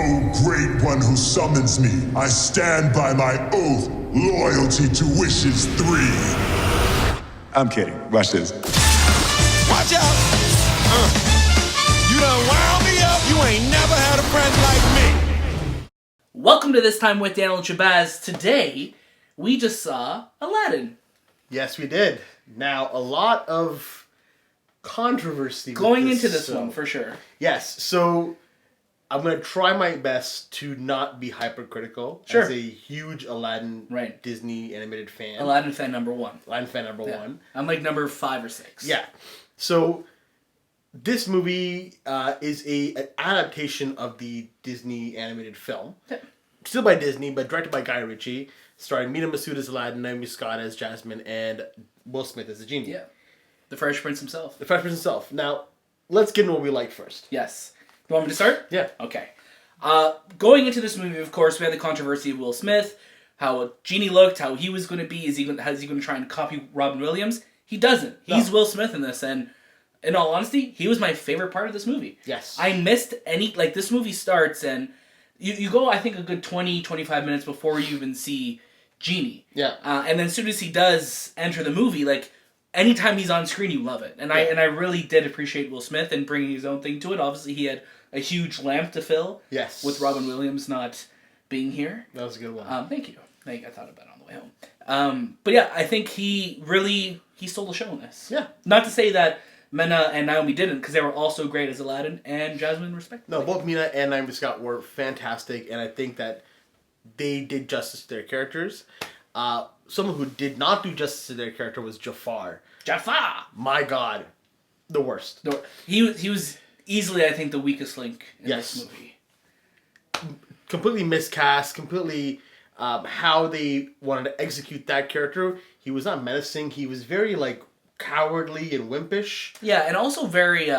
O great one who summons me, I stand by my oath, loyalty to wishes 3. I'm kidding. Watch this. Watch out! You done wound me up. You ain't never had a friend like me. Welcome to This Time with Daniel and Shahbaz. Today, we just saw Aladdin. Yes, we did. Now, a lot of controversy Going into this one, for sure. Yes, so I'm going to try my best to not be hypercritical. Sure. As a huge Aladdin Disney animated fan. Aladdin fan number one. Aladdin fan number one. I'm like number 5 or 6. Yeah. So, this movie is an adaptation of the Disney animated film. Yeah. Still by Disney, but directed by Guy Ritchie. Starring Mina Massoud as Aladdin, Naomi Scott as Jasmine, and Will Smith as the genie. Yeah. The Fresh Prince himself. The Fresh Prince himself. Now, let's get into what we like first. Yes. You want me to start? Yeah. Okay. Going into this movie, of course, we had the controversy of Will Smith, how Genie looked, how he was going to be. Is he going to try and copy Robin Williams? He doesn't. He's Will Smith in this, and in all honesty, he was my favorite part of this movie. Yes. I missed this movie starts, and you go, I think, a good 20, 25 minutes before you even see Genie. Yeah. And then as soon as he does enter the movie, like, anytime he's on screen, you love it. And I really did appreciate Will Smith and bringing his own thing to it. Obviously, he had a huge lamp to fill. Yes. With Robin Williams not being here. That was a good one. Thank you. I thought about it on the way home. But yeah, I think he stole the show in this. Yeah. Not to say that Mena and Naomi didn't, because they were also great as Aladdin and Jasmine, respectively. No, both Mina and Naomi Scott were fantastic, and I think that they did justice to their characters. Someone who did not do justice to their character was Jafar. Jafar! My God. The worst. He was easily, I think, the weakest link in this movie. Completely miscast, completely how they wanted to execute that character. He was not menacing. He was very, cowardly and wimpish. Yeah, and also very,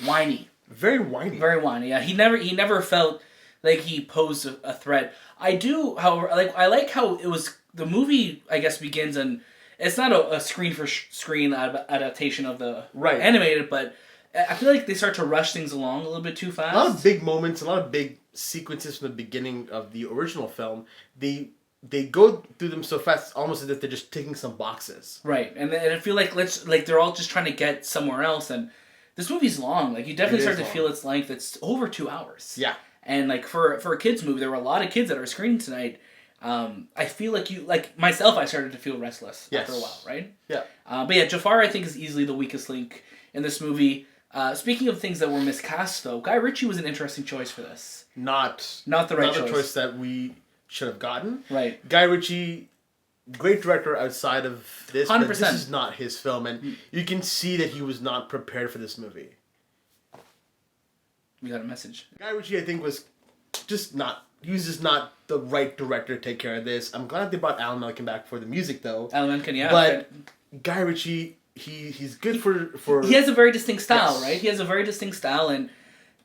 whiny. Very whiny. Very whiny, yeah. He never felt like he posed a threat. I do, however, I like how it was, the movie, I guess, begins, and it's not a screen-for-screen adaptation of the animated, but I feel like they start to rush things along a little bit too fast. A lot of big moments, a lot of big sequences from the beginning of the original film. They go through them so fast, almost as if they're just ticking some boxes. Right, and I feel like they're all just trying to get somewhere else, and this movie's long. You definitely start to feel its length. It's over 2 hours. Yeah. And for a kids movie, there were a lot of kids that are screening tonight. I feel like myself, I started to feel restless after a while, right? Yeah. But yeah, Jafar, I think, is easily the weakest link in this movie. Speaking of things that were miscast, though, Guy Ritchie was an interesting choice for this. Not the right choice that we should have gotten. Right. Guy Ritchie, great director outside of this, 100%. but this is not his film, and you can see that he was not prepared for this movie. We got a message. Guy Ritchie, I think, was just not the right director to take care of this. I'm glad they brought Alan Menken back for the music, though. Alan Menken, yeah. But Guy Ritchie, he's good for... He has a very distinct style, right? He has a very distinct style, and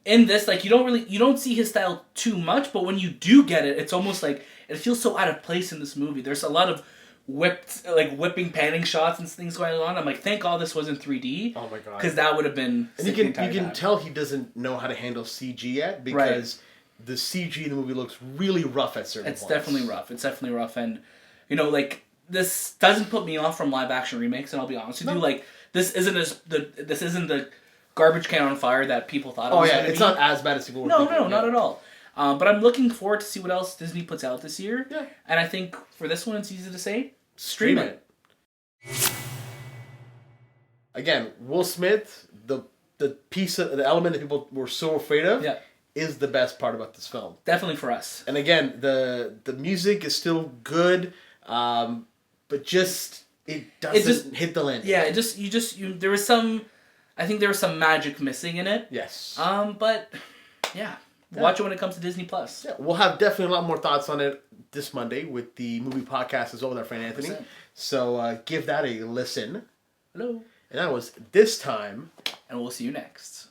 in this, you don't see his style too much, but when you do get it, it's almost like it feels so out of place in this movie. There's a lot of whipping panning shots and things going on. I'm like, thank God this wasn't 3D. Oh my God. Because that would have been... And you can tell he doesn't know how to handle CG yet, because the CG in the movie looks really rough at certain points. It's definitely rough, and, this doesn't put me off from live action remakes, and I'll be honest with you, this isn't the garbage can on fire that people thought it was going to be. It's not as bad as people were thinking. No, not at all. But I'm looking forward to see what else Disney puts out this year. Yeah. And I think for this one, it's easy to say, stream it. Again, Will Smith, the element that people were so afraid of, is the best part about this film. Definitely for us. And again, the music is still good, but it doesn't hit the landing. Yeah, there was some, I think there was some magic missing in it. Yes. But yeah. Watch it when it comes to Disney Plus. Yeah, we'll have definitely a lot more thoughts on it this Monday with the movie podcast as well with our friend Anthony. 100%. So give that a listen. Hello. And that was This Time. And we'll see you next.